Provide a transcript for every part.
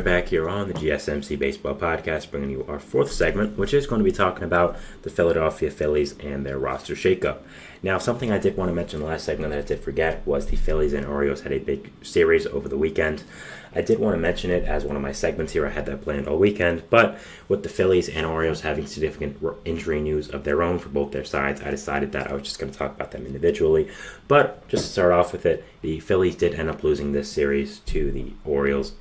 Back here on the GSMC Baseball Podcast, bringing you our fourth segment, which is going to be talking about the Philadelphia Phillies and their roster shakeup. Now, something I did want to mention in the last segment that I did forget was the Phillies and Orioles had a big series over the weekend. I did want to mention it as one of my segments here. I had that planned all weekend, but with the Phillies and Orioles having significant injury news of their own for both their sides, I decided that I was just going to talk about them individually. But just to start off with it, the Phillies did end up losing this series to the Orioles.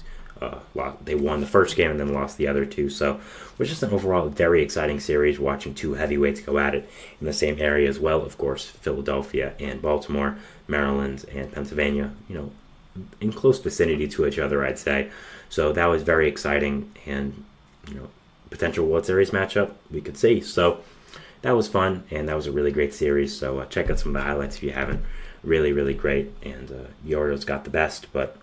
They won the first game and then lost the other two, so it was just an overall very exciting series, watching two heavyweights go at it in the same area as well. Of course, Philadelphia and Baltimore, Maryland and Pennsylvania, in close vicinity to each other, I'd say. So that was very exciting, and potential World Series matchup we could see. So that was fun, and that was a really great series. So check out some of the highlights if you haven't. Really, really great, and the Orioles got the best, but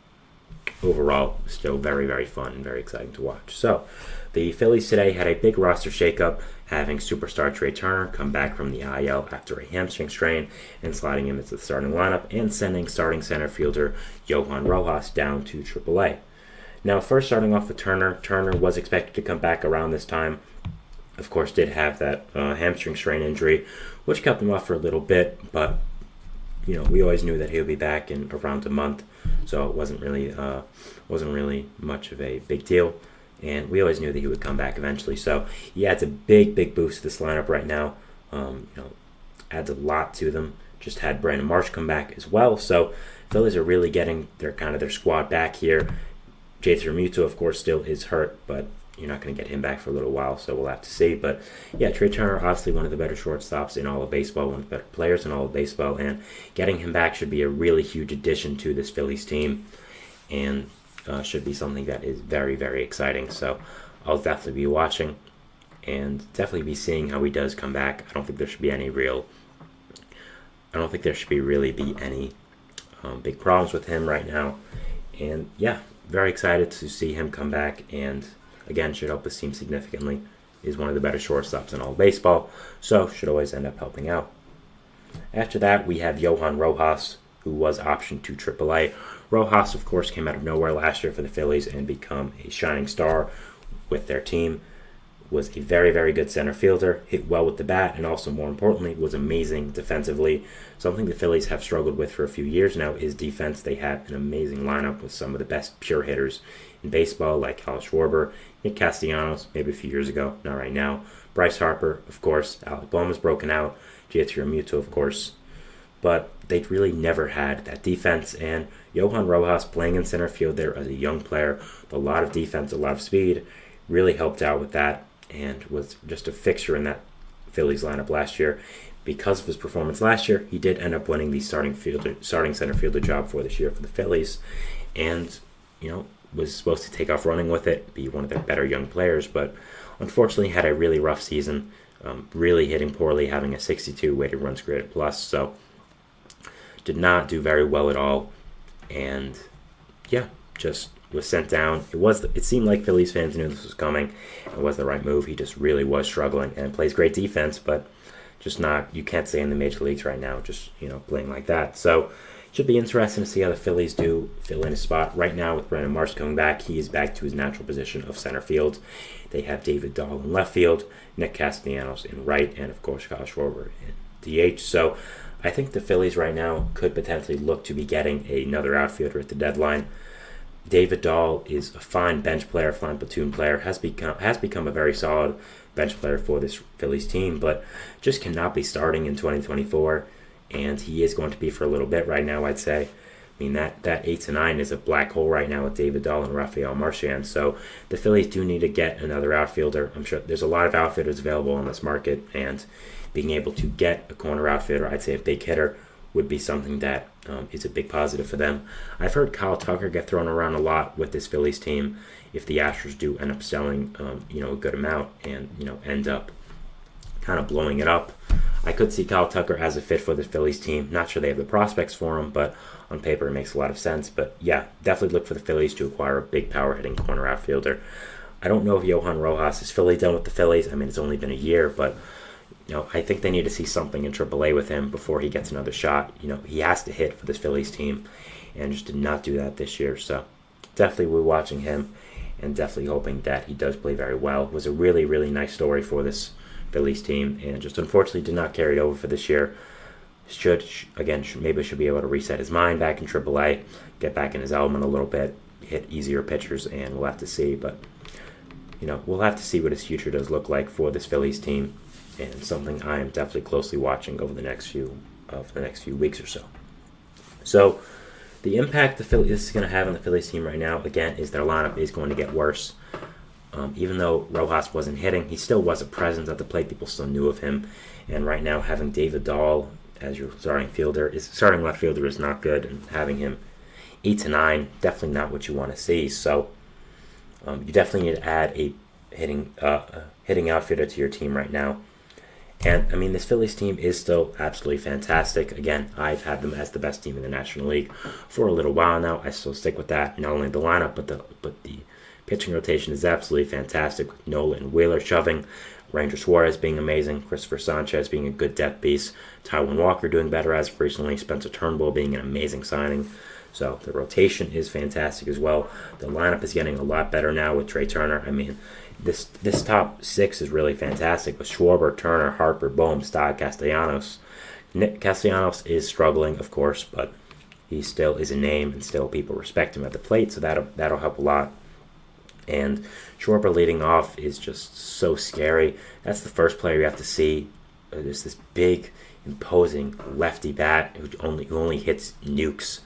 overall, still very, very fun and very exciting to watch. So, the Phillies today had a big roster shakeup, having superstar Trey Turner come back from the IL after a hamstring strain and sliding him into the starting lineup, and sending starting center fielder Johan Rojas down to AAA. Now, first starting off with Turner was expected to come back around this time. Of course, did have that hamstring strain injury, which kept him off for a little bit, but we always knew that he would be back in around a month, so it wasn't really much of a big deal, and we always knew that he would come back eventually. So he adds a big boost to this lineup right now. Adds a lot to them. Just had Brandon Marsh come back as well, so Phillies are really getting their squad back here. J.T. Realmuto, of course, still is hurt, but you're not going to get him back for a little while, so we'll have to see. But yeah, Trey Turner, obviously one of the better shortstops in all of baseball, one of the better players in all of baseball, and getting him back should be a really huge addition to this Phillies team, and should be something that is very, very exciting. So I'll definitely be watching and definitely be seeing how he does come back. I don't think there should be any big problems with him right now. And yeah, very excited to see him come back, and again, should help this team significantly. Is one of the better shortstops in all of baseball, so should always end up helping out. After that, we have Johan Rojas, who was optioned to AAA. Rojas, of course, came out of nowhere last year for the Phillies and become a shining star with their team. Was a very, very good center fielder, hit well with the bat, and also, more importantly, was amazing defensively. Something the Phillies have struggled with for a few years now is defense. They have an amazing lineup with some of the best pure hitters in baseball, like Kyle Schwarber, Nick Castellanos, maybe a few years ago, not right now. Bryce Harper, of course. Alec Boehm's broken out. J.T. Realmuto, of course. But they really never had that defense, and Johan Rojas playing in center field there as a young player, with a lot of defense, a lot of speed, really helped out with that, and was just a fixture in that Phillies lineup last year. Because of his performance last year, he did end up winning the starting center fielder job for this year for the Phillies, and was supposed to take off running with it, be one of their better young players, but unfortunately had a really rough season, really hitting poorly, having a 62 weighted runs created plus, so did not do very well at all, and yeah, just was sent down. It seemed like Phillies fans knew this was coming. It was the right move. He just really was struggling, and plays great defense, but just not, you can't say in the major leagues right now, just playing like that. So should be interesting to see how the Phillies do fill in a spot. Right now, with Brandon Marsh coming back, he is back to his natural position of center field. They have David Dahl in left field, Nick Castellanos in right, and of course Kyle Schwarber in DH. So I think the Phillies right now could potentially look to be getting another outfielder at the deadline. David Dahl is a fine bench player, fine platoon player, has become a very solid bench player for this Phillies team, but just cannot be starting in 2024, and he is going to be for a little bit right now, I'd say. I mean, that 8 to 9 is a black hole right now with David Dahl and Rafael Marchand, so the Phillies do need to get another outfielder. I'm sure there's a lot of outfielders available on this market, and being able to get a corner outfielder, I'd say a big hitter, would be something that is a big positive for them. I've heard Kyle Tucker get thrown around a lot with this Phillies team. If the Astros do end up selling, a good amount and end up kind of blowing it up, I could see Kyle Tucker as a fit for the Phillies team. Not sure they have the prospects for him, but on paper it makes a lot of sense. But yeah, definitely look for the Phillies to acquire a big power hitting corner outfielder. I don't know if Johan Rojas is fully done with the Phillies. I mean, it's only been a year, but I think they need to see something in AAA with him before he gets another shot. He has to hit for this Phillies team, and just did not do that this year. So definitely we're watching him. and definitely hoping that he does play very well. It was a really, really nice story for this Phillies team, and just unfortunately did not carry it over for this year. Maybe should be able to reset his mind back in AAA, get back in his element a little bit, hit easier pitchers, and we'll have to see. But we'll have to see what his future does look like for this Phillies team, and something I am definitely closely watching over the next few weeks or so. So the impact this is going to have on the Phillies team right now, again, is their lineup is going to get worse. Even though Rojas wasn't hitting, he still was a presence at the plate. People still knew of him. And right now, having David Dahl as your starting left fielder is not good. And having him 8 to 9, definitely not what you want to see. So you definitely need to add a hitting outfielder to your team right now. And, this Phillies team is still absolutely fantastic. Again, I've had them as the best team in the National League for a little while now. I still stick with that. Not only the lineup, but the pitching rotation is absolutely fantastic, with Nola and Wheeler shoving, Ranger Suarez being amazing, Christopher Sanchez being a good depth piece, Taijuan Walker doing better as of recently, Spencer Turnbull being an amazing signing. So the rotation is fantastic as well. The lineup is getting a lot better now with Trey Turner. This top 6 is really fantastic with Schwarber, Turner, Harper, Bohm, Stott, Castellanos. Nick Castellanos is struggling, of course, but he still is a name, and still people respect him at the plate, so that'll help a lot. And Schwarber leading off is just so scary. That's the first player you have to see. There's this big, imposing lefty bat who only hits nukes.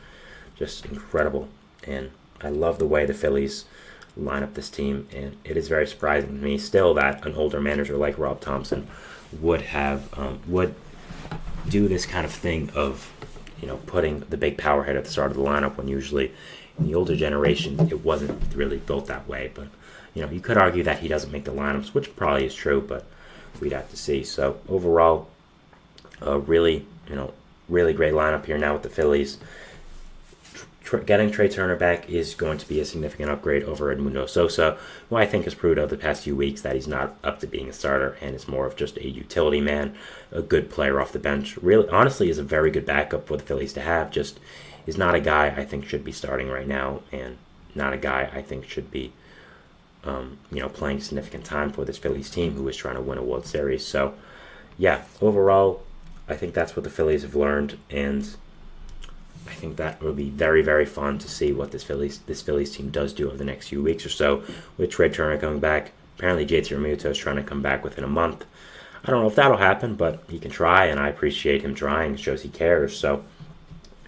Just incredible. And I love the way the Phillies line up this team, and it is very surprising to me still that an older manager like Rob Thompson would do this kind of thing of putting the big power hit at the start of the lineup, when usually in the older generation it wasn't really built that way. But you could argue that he doesn't make the lineups, which probably is true, but we'd have to see. So overall, really great lineup here now with the Phillies. Getting Trey Turner back is going to be a significant upgrade over Edmundo Sosa, who I think has proved over the past few weeks that he's not up to being a starter and is more of just a utility man, a good player off the bench. Really, honestly, is a very good backup for the Phillies to have. Just is not a guy I think should be starting right now, and not a guy I think should be playing significant time for this Phillies team who is trying to win a World Series. So, yeah, overall, I think that's what the Phillies have learned, and I think that will be very, very fun to see what this Phillies team does do over the next few weeks or so, with Trey Turner coming back. Apparently, JT Realmuto is trying to come back within a month. I don't know if that'll happen, but he can try, and I appreciate him trying. It shows he cares. So,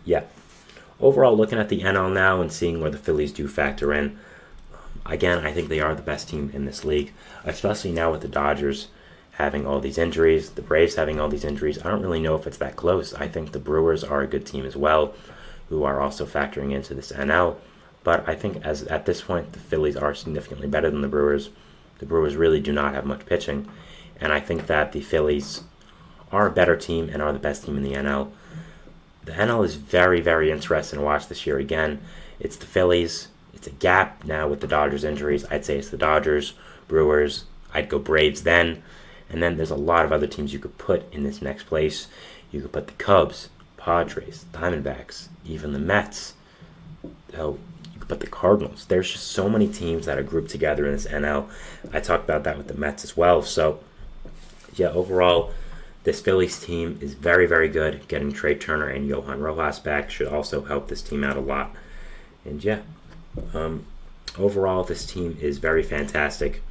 yeah. Overall, looking at the NL now and seeing where the Phillies do factor in, again, I think they are the best team in this league, especially now with the Dodgers having all these injuries, the Braves having all these injuries. I don't really know if it's that close. I think the Brewers are a good team as well, who are also factoring into this NL. But I think at this point, the Phillies are significantly better than the Brewers. The Brewers really do not have much pitching, and I think that the Phillies are a better team and are the best team in the NL. The NL is very, very interesting to watch this year again. It's the Phillies. It's a gap now with the Dodgers injuries. I'd say it's the Dodgers, Brewers. I'd go Braves then. And then there's a lot of other teams you could put in this next place. You could put the Cubs, Padres, Diamondbacks, even the Mets. You could put the Cardinals. There's just so many teams that are grouped together in this NL. I talked about that with the Mets as well. So, yeah, overall, this Phillies team is very, very good. Getting Trey Turner and Johan Rojas back should also help this team out a lot. And, yeah, overall, this team is very fantastic,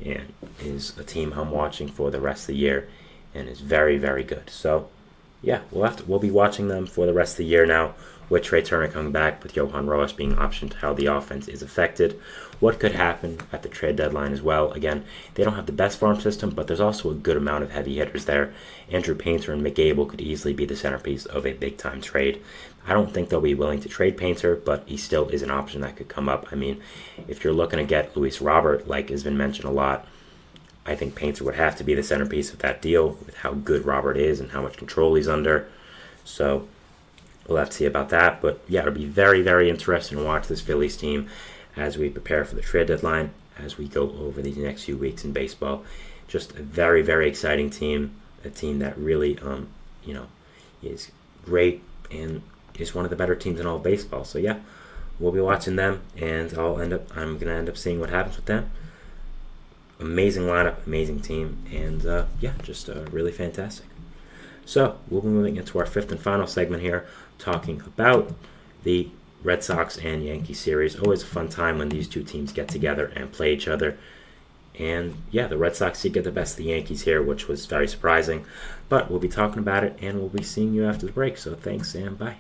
and is a team I'm watching for the rest of the year, and is very, very good. So, yeah, we'll be watching them for the rest of the year now, with Trey Turner coming back, with Johan Rojas being optioned, how the offense is affected, what could happen at the trade deadline as well. Again, they don't have the best farm system, but there's also a good amount of heavy hitters there. Andrew Painter and McGable could easily be the centerpiece of a big-time trade. I don't think they'll be willing to trade Painter, but he still is an option that could come up. If you're looking to get Luis Robert, like has been mentioned a lot, I think Painter would have to be the centerpiece of that deal with how good Robert is and how much control he's under. So we'll have to see about that. But yeah, it'll be very, very interesting to watch this Phillies team as we prepare for the trade deadline, as we go over these next few weeks in baseball. Just a very, very exciting team, a team that really, is great and is one of the better teams in all of baseball. So yeah, we'll be watching them, and I'm gonna end up seeing what happens with them. Amazing lineup, amazing team, and just really fantastic. So we'll be moving into our fifth and final segment here, talking about the Red Sox and Yankees series. Always a fun time when these two teams get together and play each other. And the Red Sox did get the best of the Yankees here, which was very surprising. But we'll be talking about it, and we'll be seeing you after the break. So thanks, and bye.